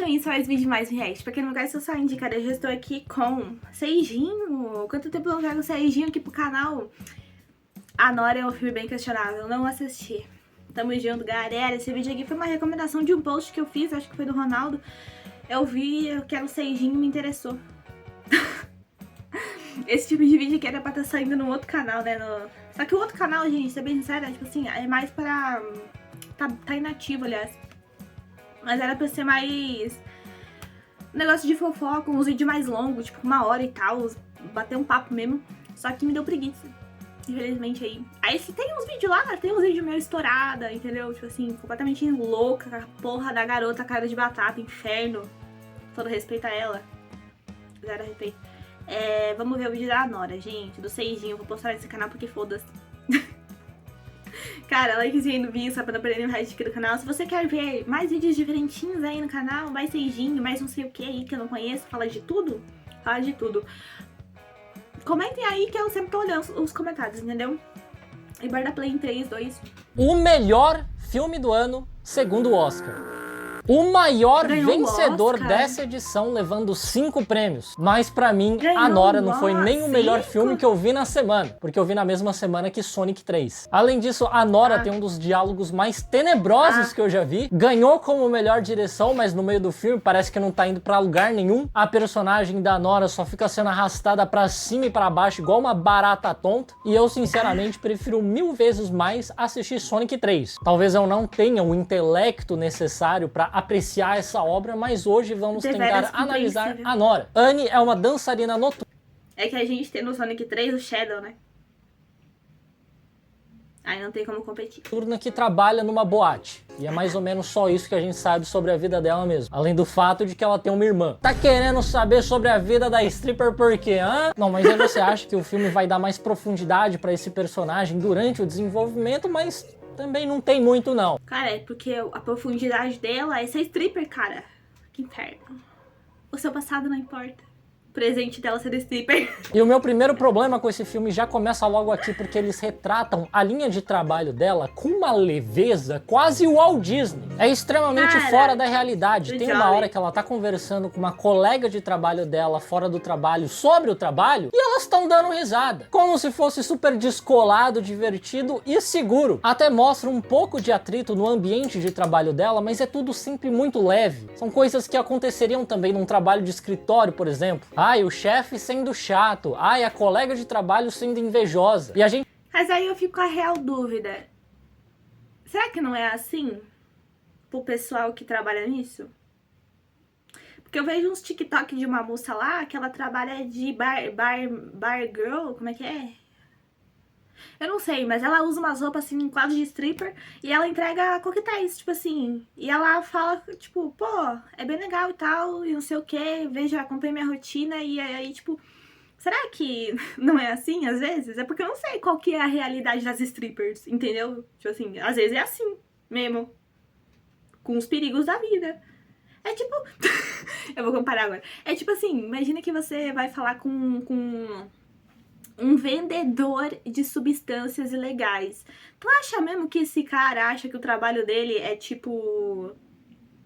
também faz vídeo mais react. Pra quem não conhece, eu sou a Indy, cara. Eu já estou aqui com Seijinho. Quanto tempo eu não trago Seijinho aqui pro canal? A Nora é um filme bem questionável, não assisti. Tamo junto, galera. Esse vídeo aqui foi uma recomendação de um post que eu fiz, acho que foi do Ronaldo. Eu vi, eu quero Seijinho, me interessou. Esse tipo de vídeo aqui era pra estar saindo no outro canal, né? Só que o outro canal, gente, ser bem sincera, tipo assim, é mais pra... Tá inativo, aliás. Mas era pra ser mais... um negócio de fofoca, uns vídeos mais longos, tipo 1 hora e tal. Bater um papo mesmo. Só que me deu preguiça. Infelizmente aí. Aí se tem uns vídeos lá, tem uns vídeos meio estourada, entendeu? Tipo assim, completamente louca, a porra da garota, cara de batata, inferno. Todo respeito a ela. Zero respeito. Vamos ver o vídeo da Nora, gente, do Seijinho. Vou postar nesse canal porque foda-se. Cara, likezinho no vídeo, só pra não perder o resto aqui do canal. Se você quer ver mais vídeos diferentinhos aí no canal, mais Seijinho, mais não sei o que aí que eu não conheço, fala de tudo. Fala de tudo. Comentem aí que eu sempre tô olhando os comentários, entendeu? E guarda play em 3, 2... O melhor filme do ano, segundo o Oscar. O maior vencedor dessa edição, levando 5 prêmios. Mas pra mim, A Nora não foi nem o melhor filme que eu vi na semana, porque eu vi na mesma semana que Sonic 3. Além disso, A Nora tem um dos diálogos mais tenebrosos que eu já vi. Ganhou como melhor direção, mas no meio do filme parece que não tá indo pra lugar nenhum. A personagem da Nora só fica sendo arrastada pra cima e pra baixo, igual uma barata tonta. E eu, sinceramente, prefiro 1000 vezes mais assistir Sonic 3. Talvez eu não tenha o intelecto necessário pra apreciar essa obra, mas hoje vamos tentar analisar a Nora. Annie é uma dançarina noturna. É que a gente tem no Sonic 3 o Shadow, né? Aí não tem como competir. Que trabalha numa boate. E é mais ou menos só isso que a gente sabe sobre a vida dela mesmo. Além do fato de que ela tem uma irmã. Tá querendo saber sobre a vida da stripper por quê, hã? Não, mas aí você acha que o filme vai dar mais profundidade pra esse personagem durante o desenvolvimento, mas... também não tem muito, não. Cara, é porque a profundidade dela é ser stripper, cara. Que inferno. O seu passado não importa. O presente dela ser stripper. E o meu primeiro problema com esse filme já começa logo aqui, porque eles retratam a linha de trabalho dela com uma leveza quase Walt Disney. É extremamente fora da realidade. Tem uma hora que ela tá conversando com uma colega de trabalho dela fora do trabalho sobre o trabalho e elas estão dando risada. Como se fosse super descolado, divertido e seguro. Até mostra um pouco de atrito no ambiente de trabalho dela, mas é tudo sempre muito leve. São coisas que aconteceriam também num trabalho de escritório, por exemplo. Ai, o chefe sendo chato. Ai, a colega de trabalho sendo invejosa. E a gente... Mas aí eu fico com a real dúvida. Será que não é assim pro pessoal que trabalha nisso? Porque eu vejo uns TikTok de uma moça lá que ela trabalha de bar girl, como é que é? Eu não sei, mas ela usa umas roupas assim, quadros de stripper, e ela entrega coquetéis, tipo assim. E ela fala, tipo, pô, é bem legal e tal, e não sei o que, veja, acompanhei minha rotina, e aí, tipo, será que não é assim às vezes? É porque eu não sei qual que é a realidade das strippers, entendeu? Tipo assim, às vezes é assim mesmo, com os perigos da vida. É tipo, eu vou comparar agora. É tipo assim, imagina que você vai falar com um vendedor de substâncias ilegais. Tu acha mesmo que esse cara acha que o trabalho dele é tipo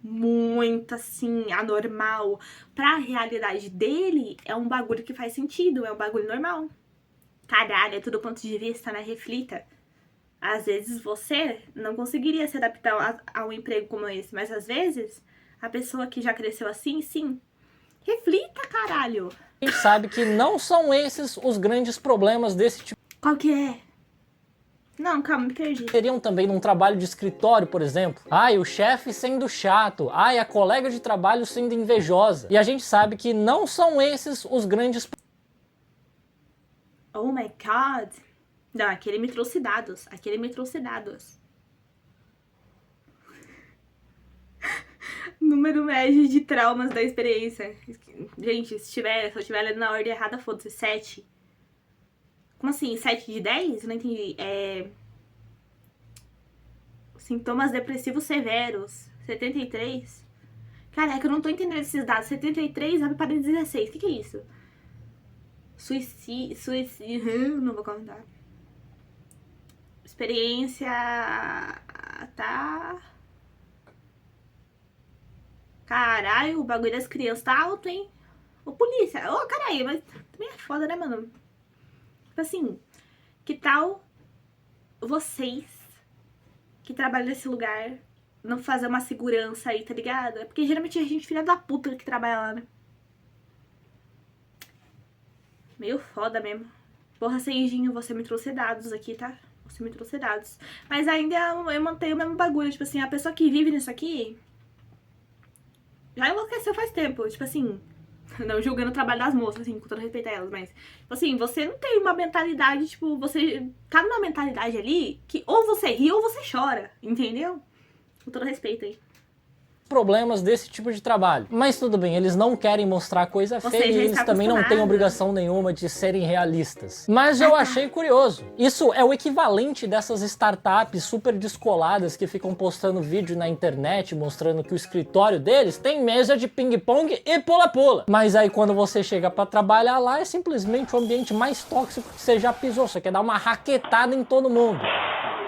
muito assim, anormal? Pra realidade dele, é um bagulho que faz sentido, é um bagulho normal. Caralho, é tudo ponto de vista, né? Reflita. Às vezes você não conseguiria se adaptar a um emprego como esse, mas às vezes a pessoa que já cresceu assim, sim. Reflita, caralho! A gente sabe que não são esses os grandes problemas desse tipo. Qual que é? Não, calma, me perdi. Teriam também num trabalho de escritório, por exemplo. Ai, o chefe sendo chato. Ai, a colega de trabalho sendo invejosa. E a gente sabe que não são esses os grandes... Oh my god. Não, aquele me trouxe dados. Aquele me trouxe dados. Número médio de traumas da experiência. Gente, se eu estiver lendo na ordem errada, foda-se, 7. Como assim? 7 de 10? Eu não entendi. Sintomas depressivos severos. 73. Caraca, eu não tô entendendo esses dados. 73 abre para 16. O que é isso? Suicídio. Não vou comentar. Experiência. Tá. Caralho, o bagulho das crianças tá alto, hein? Ô, polícia. Ô, caralho, mas também é foda, né, mano? Tipo assim, que tal vocês que trabalham nesse lugar não fazer uma segurança aí, tá ligado? É porque geralmente a gente filha da puta que trabalha lá, né? Meio foda mesmo. Porra, Seijinho, você me trouxe dados aqui, tá? Você me trouxe dados. Mas ainda eu mantenho o mesmo bagulho. Tipo assim, a pessoa que vive nisso aqui já enlouqueceu faz tempo. Tipo assim, não julgando o trabalho das moças, assim, com todo respeito a elas, mas, tipo assim, você não tem uma mentalidade, tipo, você tá numa mentalidade ali que ou você ri ou você chora, entendeu? Com todo respeito aí. Problemas desse tipo de trabalho. Mas tudo bem, eles não querem mostrar coisa feia e eles também não têm obrigação nenhuma de serem realistas. Mas eu achei curioso. Isso é o equivalente dessas startups super descoladas que ficam postando vídeo na internet mostrando que o escritório deles tem mesa de ping-pong e pula-pula. Mas aí quando você chega pra trabalhar lá é simplesmente o ambiente mais tóxico que você já pisou. Você quer dar uma raquetada em todo mundo.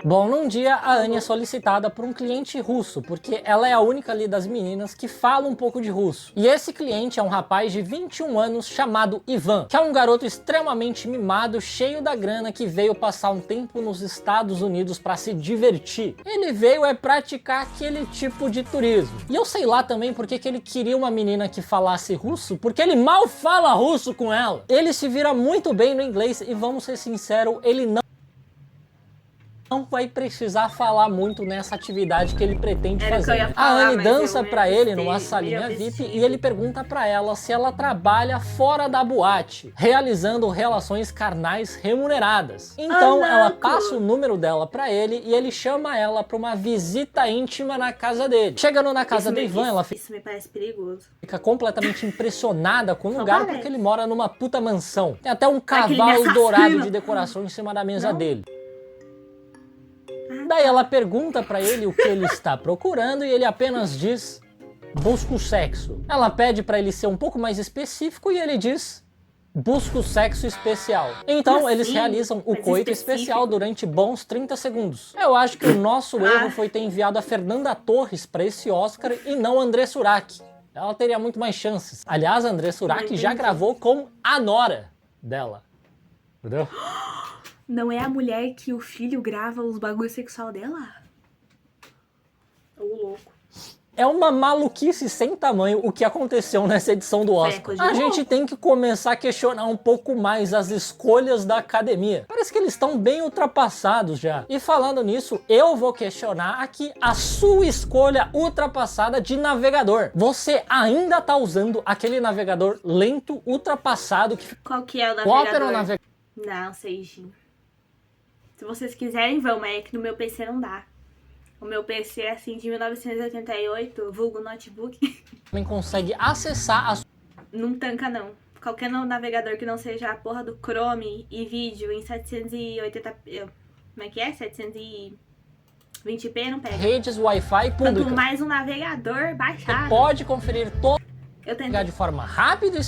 Bom, num dia a Anne é solicitada por um cliente russo, porque ela é a única ali das meninas que fala um pouco de russo. E esse cliente é um rapaz de 21 anos chamado Ivan, que é um garoto extremamente mimado, cheio da grana, que veio passar um tempo nos Estados Unidos para se divertir. Ele veio praticar aquele tipo de turismo. E eu sei lá também porque que ele queria uma menina que falasse russo, porque ele mal fala russo com ela. Ele se vira muito bem no inglês e, vamos ser sinceros, ele não vai precisar falar muito nessa atividade que ele pretende fazer. A Anne dança pra ele numa salinha VIP e ele pergunta pra ela se ela trabalha fora da boate, realizando relações carnais remuneradas. Então ela passa o número dela pra ele e ele chama ela pra uma visita íntima na casa dele. Chegando na casa do Ivan, ela Isso me parece perigoso. Fica completamente impressionada com o lugar porque ele mora numa puta mansão. Tem até um cavalo dourado de decoração em cima da mesa dele. Daí ela pergunta pra ele o que ele está procurando e ele apenas diz: busco sexo. Ela pede pra ele ser um pouco mais específico e ele diz: busco sexo especial. Então eles realizam o coito especial durante bons 30 segundos. Eu acho que o nosso erro foi ter enviado a Fernanda Torres pra esse Oscar e não a André Surak. Ela teria muito mais chances. Aliás, a André Surak já gravou com a nora dela. Entendeu? Não é a mulher que o filho grava os bagulho sexual dela? Ô, louco. É uma maluquice sem tamanho o que aconteceu nessa edição do Oscar. A gente tem que começar a questionar um pouco mais as escolhas da academia. Parece que eles estão bem ultrapassados já. E falando nisso, eu vou questionar aqui a sua escolha ultrapassada de navegador. Você ainda tá usando aquele navegador lento, ultrapassado que... Qual que é o navegador? Opera ou navegador? Não, Seijinho. Se vocês quiserem, vão, mas é que no meu PC não dá. O meu PC é assim de 1988, vulgo notebook. Também consegue acessar a... Não tanca, não. Qualquer navegador que não seja a porra do Chrome e vídeo em 780p... Como é que é? 720p não pega. Redes Wi-Fi pública. Quanto mais um navegador baixado. Você pode conferir todo de forma rápida e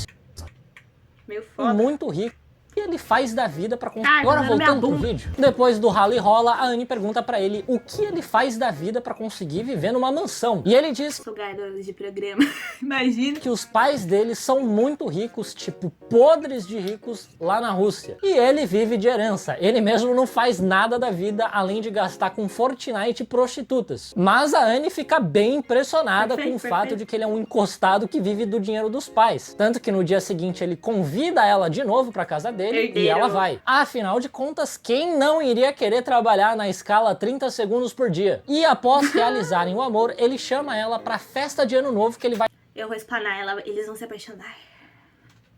meio foda. Muito rico. que ele faz da vida pra conseguir... Agora voltando pro vídeo. Depois do rala e rola, a Anne pergunta pra ele o que ele faz da vida pra conseguir viver numa mansão. E ele diz... Sou garoto de programa. Imagina. Que os pais dele são muito ricos, tipo, podres de ricos lá na Rússia. E ele vive de herança. Ele mesmo não faz nada da vida além de gastar com Fortnite e prostitutas. Mas a Anne fica bem impressionada com o fato de que ele é um encostado que vive do dinheiro dos pais. Tanto que no dia seguinte ele convida ela de novo pra casa dele e ela vai. Afinal de contas, quem não iria querer trabalhar na escala 30 segundos por dia? E após realizarem o amor, ele chama ela pra festa de ano novo que ele vai... Eu vou espanar ela, eles vão se apaixonar.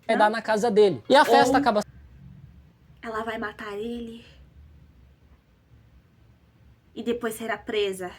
Vai dar na casa dele. E a festa acaba... Ela vai matar ele. E depois será presa.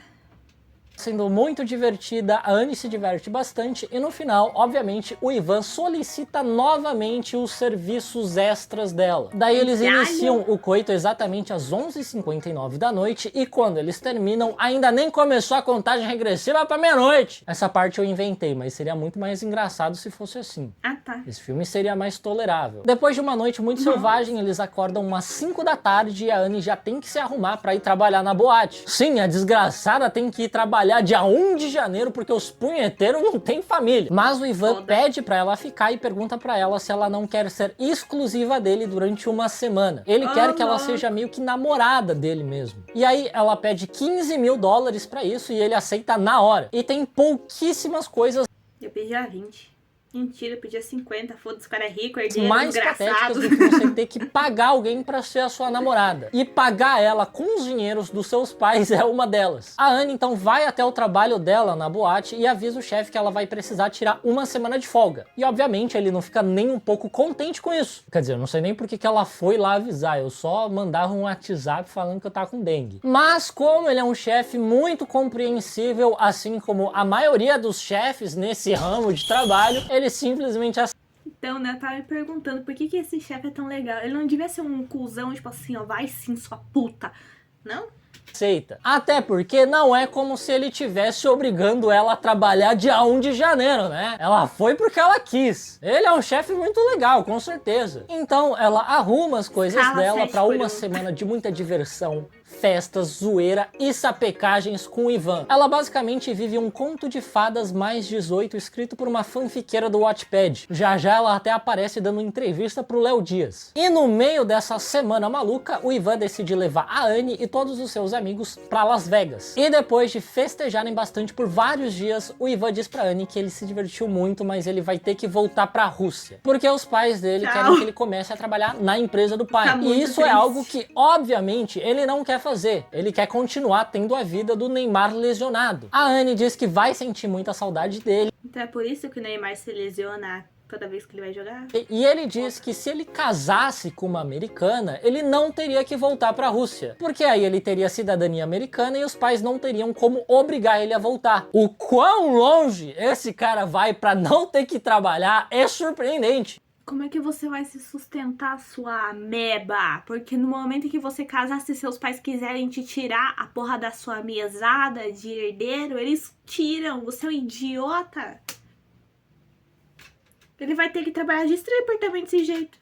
Sendo muito divertida, a Anne se diverte bastante e no final, obviamente, o Ivan solicita novamente os serviços extras dela. Daí eles iniciam o coito exatamente às 11h59 da noite e quando eles terminam, ainda nem começou a contagem regressiva pra meia-noite. Essa parte eu inventei, mas seria muito mais engraçado se fosse assim. Ah, tá. Esse filme seria mais tolerável. Depois de uma noite muito selvagem, eles acordam umas 5 da tarde e a Anne já tem que se arrumar pra ir trabalhar na boate. Sim, a desgraçada tem que ir trabalhar trabalhar dia 1 de janeiro porque os punheteiros não têm família. Mas o Ivan pede pra ela ficar e pergunta pra ela se ela não quer ser exclusiva dele durante uma semana. Ele quer que ela seja meio que namorada dele mesmo. E aí ela pede $15.000 pra isso e ele aceita na hora. E tem pouquíssimas coisas. Eu pedi a 20. Mentira, eu pedi 50, foda-se, o cara é rico, herdeiro, mais desgraçado. patéticas do que você ter que pagar alguém pra ser a sua namorada. E pagar ela com os dinheiros dos seus pais é uma delas. A Anne então vai até o trabalho dela na boate e avisa o chefe que ela vai precisar tirar uma semana de folga. E obviamente ele não fica nem um pouco contente com isso. Quer dizer, eu não sei nem porque que ela foi lá avisar, eu só mandava um WhatsApp falando que eu tava com dengue. Mas como ele é um chefe muito compreensível, assim como a maioria dos chefes nesse ramo de trabalho, ele simplesmente Então, né, eu tava me perguntando por que esse chefe é tão legal. Ele não devia ser um cuzão, tipo assim, ó, vai sim, sua puta. Não? aceita. Até porque não é como se ele tivesse obrigando ela a trabalhar dia 1 de janeiro, né? Ela foi porque ela quis. Ele é um chefe muito legal, com certeza. Então ela arruma as coisas dela pra uma semana de muita diversão, festas, zoeira e sapecagem com o Ivan. Ela basicamente vive um conto de fadas mais 18 escrito por uma fanfiqueira do Wattpad. Já já ela até aparece dando entrevista pro Léo Dias. E no meio dessa semana maluca, o Ivan decide levar a Anne e todos os seus amigos pra Las Vegas. E depois de festejarem bastante por vários dias, o Ivan diz pra Anne que ele se divertiu muito, mas ele vai ter que voltar pra Rússia. Porque os pais dele querem que ele comece a trabalhar na empresa do pai. E isso é algo que, obviamente, ele não quer fazer. Ele quer continuar tendo a vida do Neymar lesionado. A Anne diz que vai sentir muita saudade dele. Então é por isso que o Neymar se lesiona toda vez que ele vai jogar? E ele diz que se ele casasse com uma americana, ele não teria que voltar pra Rússia. Porque aí ele teria cidadania americana e os pais não teriam como obrigar ele a voltar. O quão longe esse cara vai pra não ter que trabalhar é surpreendente. Como é que você vai se sustentar, sua ameba? Porque no momento em que você casar, se seus pais quiserem te tirar a porra da sua mesada de herdeiro, eles tiram. Você é um idiota. Ele vai ter que trabalhar de stripper também desse jeito.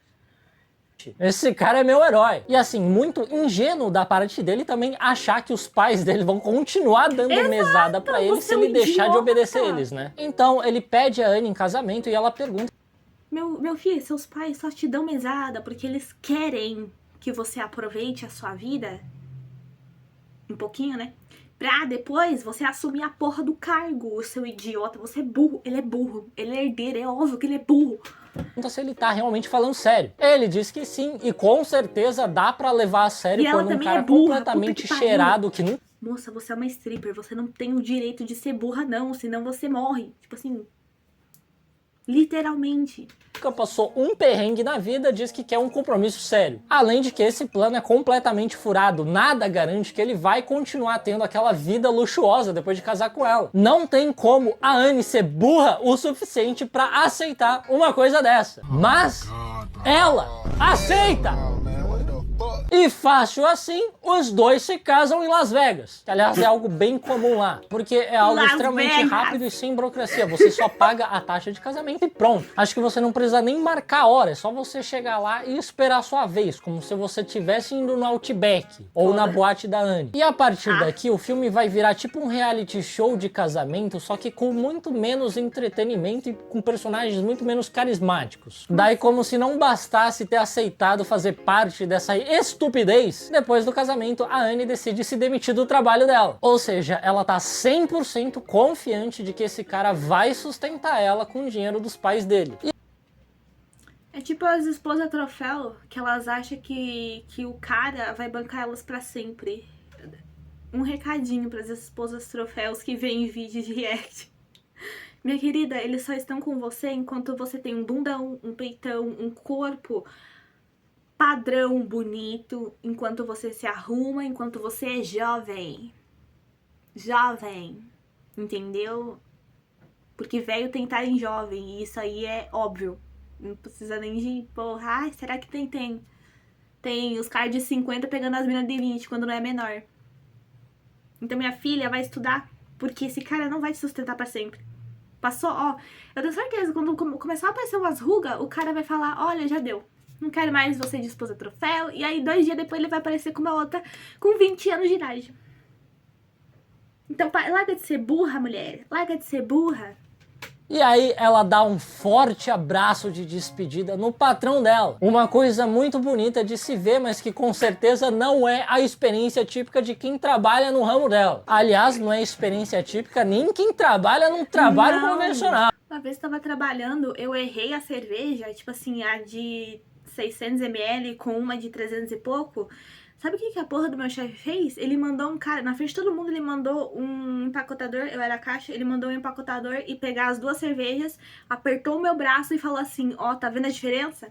Esse cara é meu herói. E assim, muito ingênuo da parte dele também achar que os pais dele vão continuar dando mesada pra ele se ele deixar de obedecer eles, né? Então ele pede a Anne em casamento e ela pergunta: Meu filho, seus pais só te dão mesada porque eles querem que você aproveite a sua vida um pouquinho, né? Pra depois você assumir a porra do cargo, o seu idiota. Você é burro, ele é herdeiro, é óbvio que ele é burro. Pergunta se ele tá realmente falando sério. Ele diz que sim, e com certeza dá pra levar a sério quando um cara completamente cheirado que nunca... Moça, você é uma stripper, você não tem o direito de ser burra não, senão você morre. Tipo assim... Literalmente. Nunca passou um perrengue na vida, diz que quer um compromisso sério. Além de que esse plano é completamente furado. Nada garante que ele vai continuar tendo aquela vida luxuosa depois de casar com ela. Não tem como a Anne ser burra o suficiente pra aceitar uma coisa dessa. Mas ela aceita! E fácil assim, os dois se casam em Las Vegas. Que, aliás, é algo bem comum lá. Porque é algo extremamente rápido e sem burocracia. Você só paga a taxa de casamento e pronto. Acho que você não precisa nem marcar a hora. É só você chegar lá e esperar a sua vez. Como se você estivesse indo no Outback. Ou na boate da Anne. E a partir daqui, o filme vai virar tipo um reality show de casamento. Só que com muito menos entretenimento e com personagens muito menos carismáticos. Daí, como se não bastasse ter aceitado fazer parte dessa estupidez, depois do casamento, a Anne decide se demitir do trabalho dela. Ou seja, ela tá 100% confiante de que esse cara vai sustentar ela com o dinheiro dos pais dele. É tipo as esposas troféu, que elas acham que o cara vai bancar elas pra sempre. Um recadinho pras esposas troféus que veem vídeos de react. Minha querida, eles só estão com você enquanto você tem um bundão, um peitão, um corpo padrão bonito, enquanto você se arruma, enquanto você é jovem. Jovem. Entendeu? Porque velho tem que estar em jovem, e isso aí é óbvio. Não precisa nem de, porra, ai, será que tem? Tem os caras de 50 pegando as minas de 20 quando não é menor. Então minha filha vai estudar, porque esse cara não vai te sustentar pra sempre. Passou, ó, eu tenho certeza, quando começar a aparecer umas rugas, o cara vai falar, olha, já deu. Não quero mais você de esposa troféu. E aí 2 dias depois ele vai aparecer com uma outra com 20 anos de idade. Então larga de ser burra, mulher. Larga de ser burra. E aí ela dá um forte abraço de despedida no patrão dela. Uma coisa muito bonita de se ver, mas que com certeza não é a experiência típica de quem trabalha no ramo dela. Aliás, não é experiência típica nem quem trabalha num trabalho convencional. Uma vez eu tava trabalhando, eu errei a cerveja, tipo assim, a de 600 ml com uma de 300 e pouco. Sabe o que a porra do meu chefe fez? Ele mandou um cara, na frente de todo mundo, ele mandou um empacotador, eu era a caixa, ele mandou um empacotador e pegar as 2 cervejas, apertou o meu braço e falou assim, ó, tá vendo a diferença?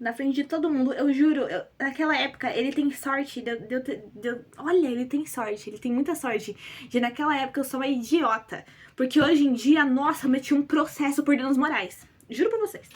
Na frente de todo mundo, eu juro, naquela época, ele tem sorte, olha, ele tem sorte, ele tem muita sorte, de naquela época eu sou uma idiota, porque hoje em dia, nossa, eu meti um processo por danos morais, juro pra vocês.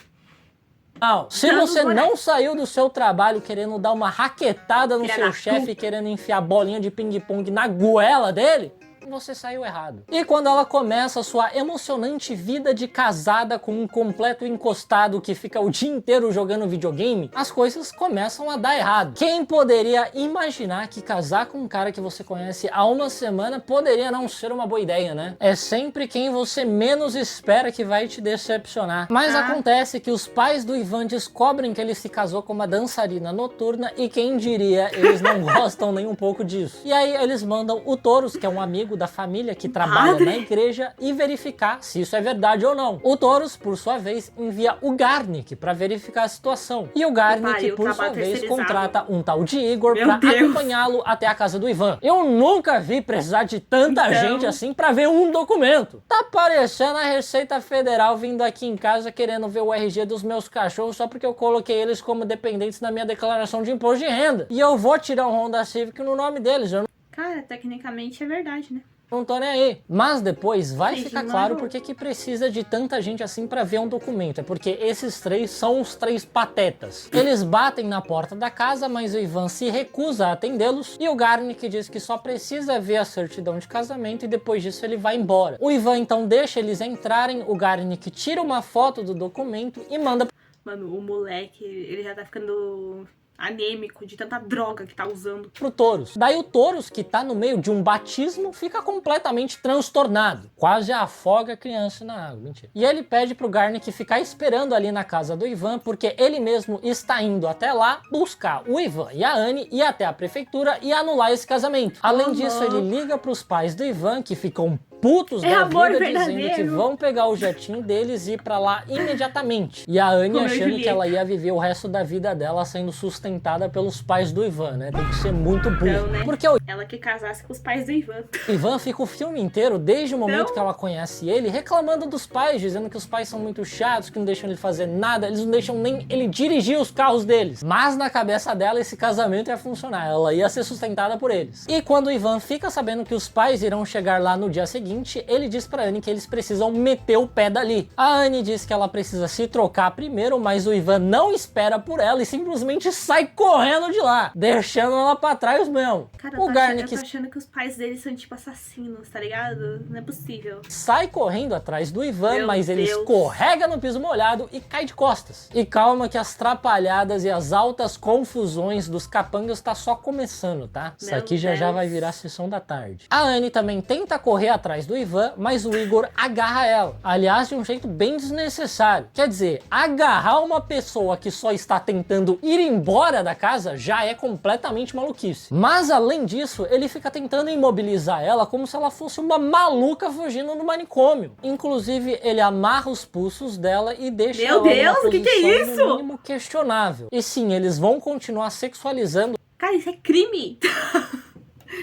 Não, se você não saiu do seu trabalho querendo dar uma raquetada no seu chefe, querendo enfiar bolinha de ping-pong na goela dele, você saiu errado. E quando ela começa a sua emocionante vida de casada com um completo encostado que fica o dia inteiro jogando videogame, as coisas começam a dar errado. Quem poderia imaginar que casar com um cara que você conhece há uma semana poderia não ser uma boa ideia, né? É sempre quem você menos espera que vai te decepcionar. Mas acontece que os pais do Ivan descobrem que ele se casou com uma dançarina noturna e quem diria, eles não gostam nem um pouco disso. E aí eles mandam o Toros, que é um amigo da família que trabalha na igreja, e verificar se isso é verdade ou não. O Toros, por sua vez, envia o Garnick para verificar a situação. E o Garnick, por sua vez, contrata um tal de Igor para acompanhá-lo até a casa do Ivan. Eu nunca vi precisar de tanta gente assim para ver um documento. Tá parecendo a Receita Federal vindo aqui em casa querendo ver o RG dos meus cachorros só porque eu coloquei eles como dependentes na minha declaração de imposto de renda. E eu vou tirar um Honda Civic no nome deles. Cara, tecnicamente é verdade, né? Não tô nem aí. Mas depois vai ficar claro porque que precisa de tanta gente assim pra ver um documento. É porque esses 3 são os 3 patetas. Eles batem na porta da casa, mas o Ivan se recusa a atendê-los. E o Garnick diz que só precisa ver a certidão de casamento e depois disso ele vai embora. O Ivan então deixa eles entrarem, o Garnick tira uma foto do documento e manda... Mano, o moleque, ele já tá ficando... anêmico de tanta droga que tá usando. Pro Toros. Daí o Toros, que tá no meio de um batismo, fica completamente transtornado. Quase afoga a criança na água. Mentira. E ele pede pro Garnick ficar esperando ali na casa do Ivan, porque ele mesmo está indo até lá buscar o Ivan e a Anne, ir até a prefeitura e anular esse casamento. Além disso, ele liga pros pais do Ivan, que ficam putos da vida, dizendo que vão pegar o jetinho deles e ir pra lá imediatamente. E a Anne achando que ela ia viver o resto da vida dela sendo sustentada pelos pais do Ivan, né? Tem que ser muito burro. Então, né? Porque ela que casasse com os pais do Ivan. O Ivan fica o filme inteiro, desde o momento que ela conhece ele, reclamando dos pais, dizendo que os pais são muito chatos, que não deixam ele fazer nada, eles não deixam nem ele dirigir os carros deles. Mas na cabeça dela esse casamento ia funcionar, ela ia ser sustentada por eles. E quando o Ivan fica sabendo que os pais irão chegar lá no dia seguinte, ele diz pra Anne que eles precisam meter o pé dali. A Anne diz que ela precisa se trocar primeiro, mas o Ivan não espera por ela e simplesmente sai correndo de lá, deixando ela pra trás mesmo. Cara, eu tô achando que os pais dele são tipo assassinos, tá ligado? Não é possível. Sai correndo atrás do Ivan, mas ele escorrega no piso molhado e cai de costas. E calma que as trapalhadas e as altas confusões dos capangas tá só começando, tá? Isso aqui já vai virar sessão da tarde. A Anne também tenta correr atrás do Ivan, mas o Igor agarra ela. Aliás, de um jeito bem desnecessário. Quer dizer, agarrar uma pessoa que só está tentando ir embora da casa já é completamente maluquice. Mas além disso, ele fica tentando imobilizar ela como se ela fosse uma maluca fugindo do manicômio. Inclusive, ele amarra os pulsos dela e deixa ela numa posição no mínimo questionável. E sim, eles vão continuar sexualizando. Cara, isso é crime!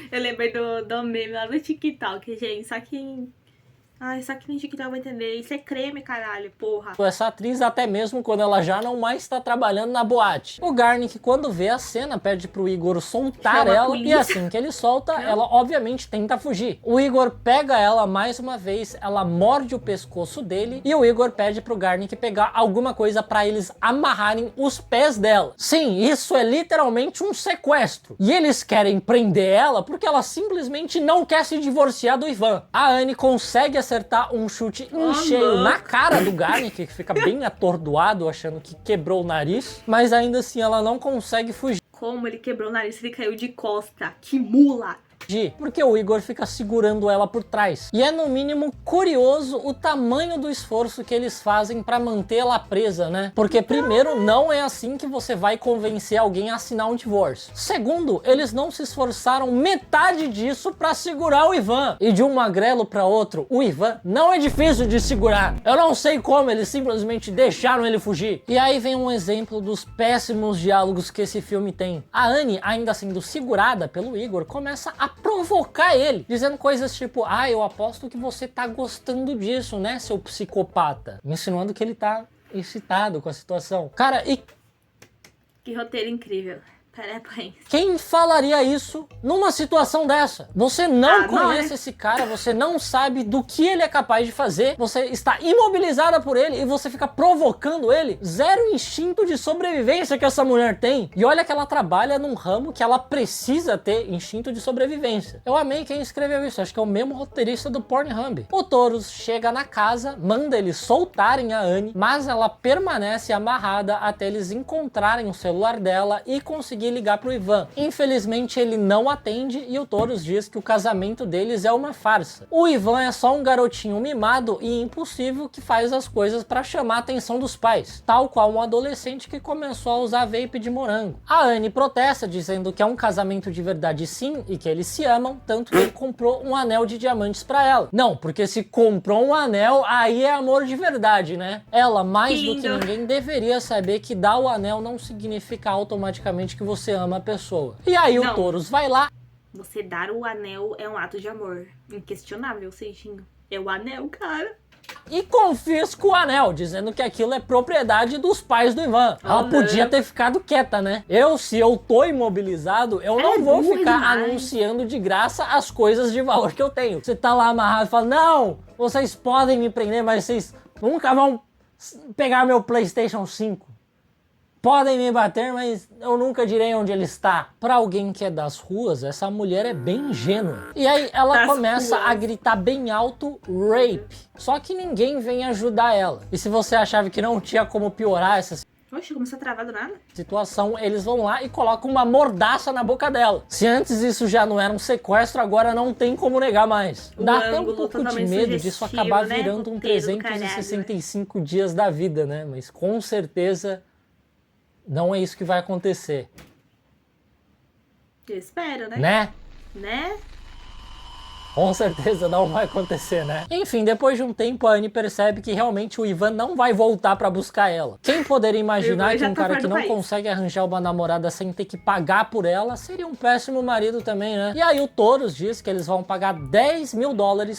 Eu lembrei do meme lá no TikTok, gente. Só que no TikTok vai entender. Isso é creme, caralho, porra. Essa atriz até mesmo quando ela já não mais está trabalhando na boate. O Garnick, quando vê a cena, pede pro Igor soltar ela. E assim que ele solta, ela obviamente tenta fugir. O Igor pega ela mais uma vez, ela morde o pescoço dele. E o Igor pede pro Garnick pegar alguma coisa pra eles amarrarem os pés dela. Sim, isso é literalmente um sequestro. E eles querem prender ela porque ela simplesmente não quer se divorciar do Ivan. A Anne consegue acertar um chute em cheio na cara do Garnick, que fica bem atordoado, achando que quebrou o nariz, mas ainda assim ela não consegue fugir. Como ele quebrou o nariz, ele caiu de costa, que mula! porque o Igor fica segurando ela por trás. E é no mínimo curioso o tamanho do esforço que eles fazem pra manter ela presa, né? Porque primeiro, não é assim que você vai convencer alguém a assinar um divórcio. Segundo, eles não se esforçaram metade disso pra segurar o Ivan. E de um magrelo pra outro, o Ivan não é difícil de segurar. Eu não sei como eles simplesmente deixaram ele fugir. E aí vem um exemplo dos péssimos diálogos que esse filme tem. A Annie, ainda sendo segurada pelo Igor, começa a provocar ele, dizendo coisas tipo: ah, eu aposto que você tá gostando disso, né, seu psicopata? Insinuando que ele tá excitado com a situação. Cara, e... que roteiro incrível. Parabéns. Quem falaria isso numa situação dessa? Você não conhece esse cara, você não sabe do que ele é capaz de fazer, você está imobilizada por ele e você fica provocando ele. Zero instinto de sobrevivência que essa mulher tem. E olha que ela trabalha num ramo que ela precisa ter instinto de sobrevivência. Eu amei quem escreveu isso, acho que é o mesmo roteirista do Pornhub. O Taurus chega na casa, manda eles soltarem a Annie, mas ela permanece amarrada até eles encontrarem o celular dela e conseguir ligar pro Ivan. Infelizmente ele não atende e o Taurus diz que o casamento deles é uma farsa. O Ivan é só um garotinho mimado e impulsivo que faz as coisas para chamar a atenção dos pais, tal qual um adolescente que começou a usar vape de morango. A Annie protesta dizendo que é um casamento de verdade sim e que eles se amam, tanto que ele comprou um anel de diamantes para ela. Não, porque se comprou um anel, aí é amor de verdade, né? Ela, mais do que ninguém, deveria saber que dar o anel não significa automaticamente que você ama a pessoa. E aí o Taurus vai lá. Você dar o anel é um ato de amor. Inquestionável, Seixinho. É o anel, cara. E confisca o anel, dizendo que aquilo é propriedade dos pais do Ivan. Ela podia ter ficado quieta, né? Se eu tô imobilizado, eu não vou ficar anunciando de graça as coisas de valor que eu tenho. Você tá lá amarrado e fala: não, vocês podem me prender, mas vocês nunca vão pegar meu PlayStation 5. Podem me bater, mas eu nunca direi onde ele está. Pra alguém que é das ruas, essa mulher é bem ingênua. E aí ela começa a gritar bem alto rape. Só que ninguém vem ajudar ela. E se você achava que não tinha como piorar essa Oxe, começou a travar do nada. situação, eles vão lá e colocam uma mordaça na boca dela. Se antes isso já não era um sequestro, agora não tem como negar mais. Dá até um pouco de medo disso acabar virando um 365 dias da vida, né? Mas com certeza não é isso que vai acontecer. Eu espero, né? Né? Com certeza não vai acontecer, né? Enfim, depois de um tempo a Annie percebe que realmente o Ivan não vai voltar pra buscar ela. Quem poderia imaginar que um cara que não consegue arranjar uma namorada sem ter que pagar por ela seria um péssimo marido também, né? E aí o Taurus diz que eles vão pagar $10 mil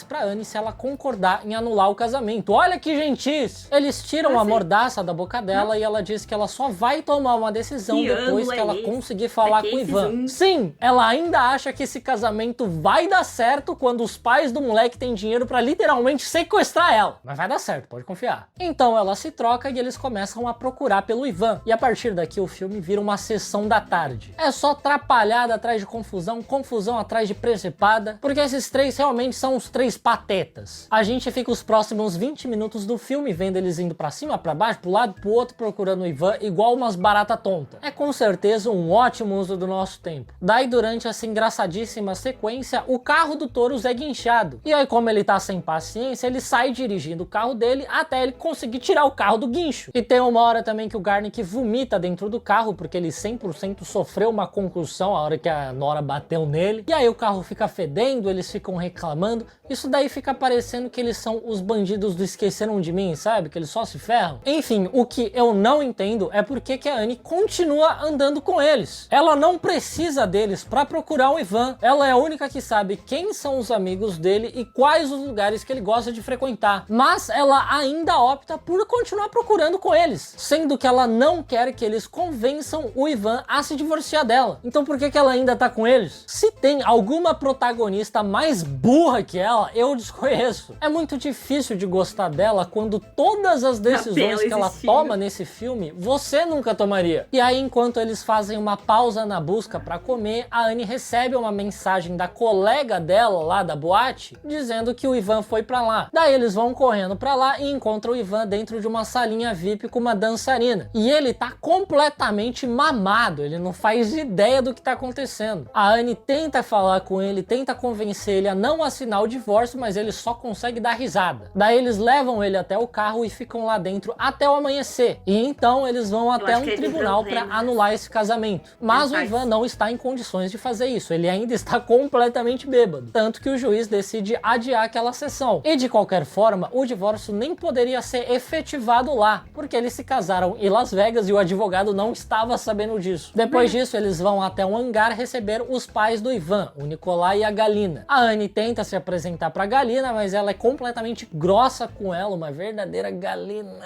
pra Annie se ela concordar em anular o casamento. Olha que gentis! Eles tiram a mordaça da boca dela e ela diz que ela só vai tomar uma decisão depois que ela conseguir falar com o Ivan. Sim, ela ainda acha que esse casamento vai dar certo quando os pais do moleque têm dinheiro pra literalmente sequestrar ela. Mas vai dar certo, pode confiar. Então ela se troca e eles começam a procurar pelo Ivan. E a partir daqui o filme vira uma sessão da tarde. É só atrapalhada atrás de confusão, confusão atrás de precepada, porque esses três realmente são os três patetas. A gente fica os próximos 20 minutos do filme vendo eles indo pra cima, pra baixo, pro lado, pro outro, procurando o Ivan, igual umas barata tonta. É com certeza um ótimo uso do nosso tempo. Daí durante essa engraçadíssima sequência, o carro do Taurus é guinchado. E aí, como ele tá sem paciência, ele sai dirigindo o carro dele até ele conseguir tirar o carro do guincho. E tem uma hora também que o Garnick vomita dentro do carro, porque ele 100% sofreu uma concussão a hora que a Nora bateu nele. E aí o carro fica fedendo, eles ficam reclamando. Isso daí fica parecendo que eles são os bandidos do Esqueceram de Mim, sabe? Que eles só se ferram. Enfim, o que eu não entendo é por que a Annie continua andando com eles. Ela não precisa deles pra procurar o Ivan. Ela é a única que sabe quem são os amigos dele e quais os lugares que ele gosta de frequentar. Mas ela ainda opta por continuar procurando com eles, sendo que ela não quer que eles convençam o Ivan a se divorciar dela. Então por que ela ainda tá com eles? Se tem alguma protagonista mais burra que ela, eu desconheço. É muito difícil de gostar dela quando todas as decisões que ela toma nesse filme, você nunca tomaria. E aí, enquanto eles fazem uma pausa na busca pra comer, a Annie recebe uma mensagem da colega dela lá da boate, dizendo que o Ivan foi pra lá. Daí eles vão correndo pra lá e encontram o Ivan dentro de uma salinha VIP com uma dançarina. E ele tá completamente mamado, ele não faz ideia do que tá acontecendo. A Anne tenta falar com ele, tenta convencer ele a não assinar o divórcio, mas ele só consegue dar risada. Daí eles levam ele até o carro e ficam lá dentro até o amanhecer. E então eles vão até um tribunal para anular esse casamento. Mas o Ivan não está em condições de fazer isso, ele ainda está completamente bêbado. Tanto que o juiz decide adiar aquela sessão. E de qualquer forma, o divórcio nem poderia ser efetivado lá, porque eles se casaram em Las Vegas e o advogado não estava sabendo disso. Depois disso, eles vão até um hangar receber os pais do Ivan, o Nikolai e a Galina. A Anne tenta se apresentar pra Galina, mas ela é completamente grossa com ela, uma verdadeira Galina.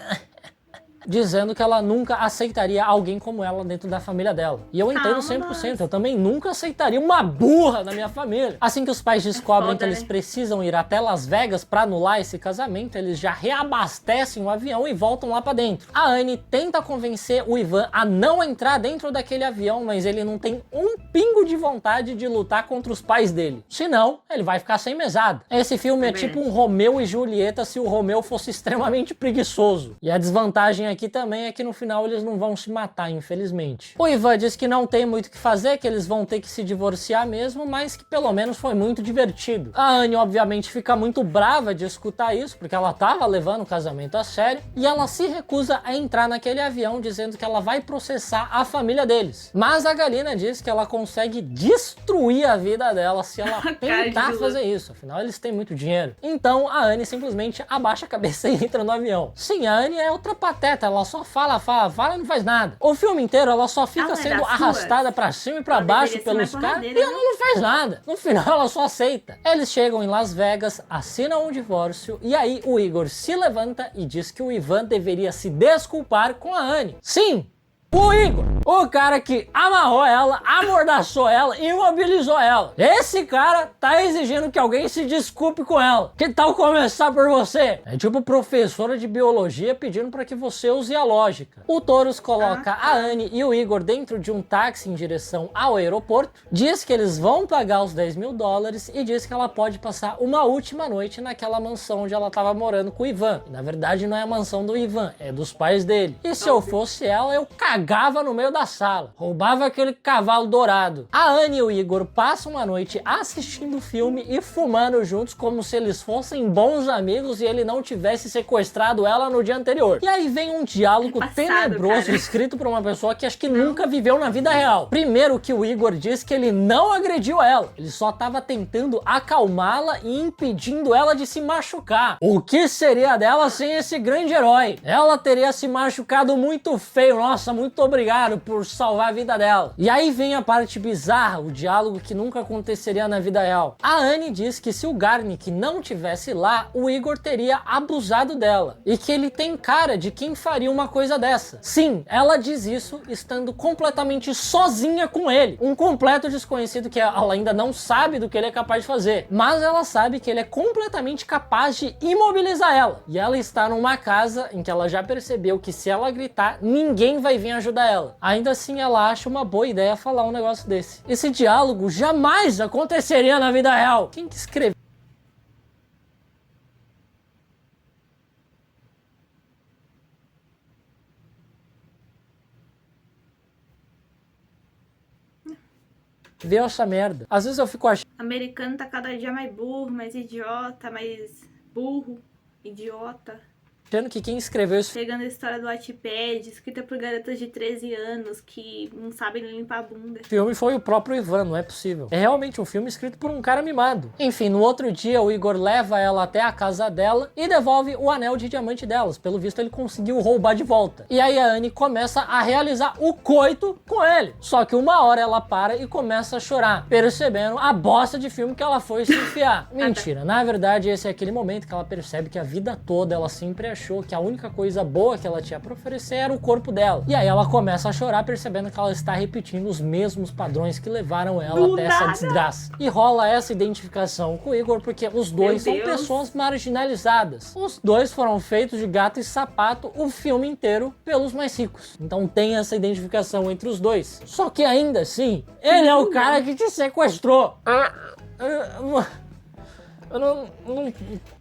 Dizendo que ela nunca aceitaria alguém como ela dentro da família dela. E eu entendo 100%, eu também nunca aceitaria uma burra na minha família. Assim que os pais descobrem que eles precisam ir até Las Vegas pra anular esse casamento, eles já reabastecem o avião e voltam lá pra dentro. A Anne tenta convencer o Ivan a não entrar dentro daquele avião, mas ele não tem um pingo de vontade de lutar contra os pais dele. Senão, ele vai ficar sem mesada. Esse filme é tipo um Romeu e Julieta se o Romeu fosse extremamente preguiçoso. E a desvantagem aqui também é que no final eles não vão se matar, infelizmente. O Ivan diz que não tem muito o que fazer, que eles vão ter que se divorciar mesmo, mas que pelo menos foi muito divertido. A Anne, obviamente, fica muito brava de escutar isso, porque ela tava levando o casamento a sério, e ela se recusa a entrar naquele avião, dizendo que ela vai processar a família deles. Mas a Galina diz que ela consegue destruir a vida dela se ela tentar fazer isso, afinal eles têm muito dinheiro. Então a Anne simplesmente abaixa a cabeça e entra no avião. Sim, a Anne é outra pateta, ela só fala e não faz nada. O filme inteiro ela só fica sendo arrastada pra cima e pra baixo pelos caras e ela não faz nada. No final ela só aceita. Eles chegam em Las Vegas, assinam um divórcio e aí o Igor se levanta e diz que o Ivan deveria se desculpar com a Anne. Sim! O Igor, o cara que amarrou ela, amordaçou ela e imobilizou ela. Esse cara tá exigindo que alguém se desculpe com ela. Que tal começar por você? É tipo professora de biologia pedindo para que você use a lógica. O Taurus coloca a Anne e o Igor dentro de um táxi em direção ao aeroporto, diz que eles vão pagar os $10.000 e diz que ela pode passar uma última noite naquela mansão onde ela tava morando com o Ivan. E, na verdade não é a mansão do Ivan, é dos pais dele. E se eu fosse ela, eu cagava no meio da sala, roubava aquele cavalo dourado. A Anne e o Igor passam uma noite assistindo o filme e fumando juntos como se eles fossem bons amigos e ele não tivesse sequestrado ela no dia anterior. E aí vem um diálogo tenebroso escrito por uma pessoa que acho que nunca viveu na vida real. Primeiro que o Igor diz que ele não agrediu ela, ele só estava tentando acalmá-la e impedindo ela de se machucar. O que seria dela sem esse grande herói? Ela teria se machucado muito feio, nossa, muito obrigado por salvar a vida dela. E aí vem a parte bizarra, o diálogo que nunca aconteceria na vida real. A Anne diz que se o Garnick não tivesse lá, o Igor teria abusado dela. E que ele tem cara de quem faria uma coisa dessa. Sim, ela diz isso estando completamente sozinha com ele. Um completo desconhecido que ela ainda não sabe do que ele é capaz de fazer. Mas ela sabe que ele é completamente capaz de imobilizar ela. E ela está numa casa em que ela já percebeu que se ela gritar, ninguém vai vir ajudar ela. Ainda assim, ela acha uma boa ideia falar um negócio desse. Esse diálogo jamais aconteceria na vida real. Quem que escreveu? Vê essa merda. Às vezes eu fico achando... Americano tá cada dia mais burro, mais idiota, mais burro, idiota. que quem escreveu isso... Pegando a história do Wattpad, escrita por garotas de 13 anos que não sabem limpar a bunda. O filme foi o próprio Ivan, não é possível. É realmente um filme escrito por um cara mimado. Enfim, no outro dia o Igor leva ela até a casa dela e devolve o anel de diamante delas. Pelo visto ele conseguiu roubar de volta. E aí a Anne começa a realizar o coito com ele. Só que uma hora ela para e começa a chorar, percebendo a bosta de filme que ela foi se enfiar. Mentira, na verdade esse é aquele momento que ela percebe que a vida toda ela sempre achou que a única coisa boa que ela tinha pra oferecer era o corpo dela. E aí ela começa a chorar percebendo que ela está repetindo os mesmos padrões que levaram ela até essa desgraça. E rola essa identificação com o Igor porque os dois são pessoas marginalizadas. Os dois foram feitos de gato e sapato o filme inteiro pelos mais ricos. Então tem essa identificação entre os dois. Só que ainda assim, ele é o cara que te sequestrou. Eu não...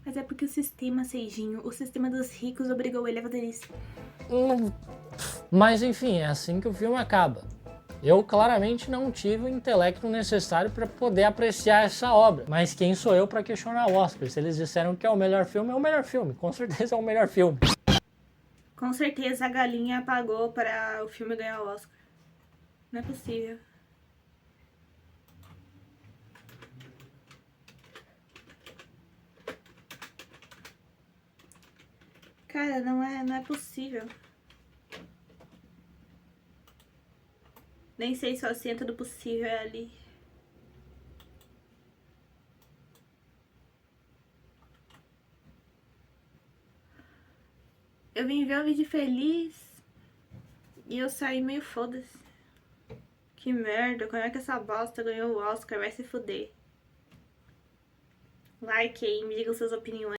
Mas é porque o sistema, Seijinho, o sistema dos ricos obrigou ele a fazer isso. Mas enfim, é assim que o filme acaba. Eu claramente não tive o intelecto necessário para poder apreciar essa obra. Mas quem sou eu para questionar o Oscar? Se eles disseram que é o melhor filme, é o melhor filme. Com certeza é o melhor filme. Com certeza a galinha pagou para o filme ganhar o Oscar. Não é possível. Cara, não é possível. Nem sei se o assento do possível é ali. Eu vim ver o vídeo feliz e eu saí meio foda-se. Que merda, como é que essa bosta ganhou o Oscar? Vai se fuder. Like aí, me digam suas opiniões.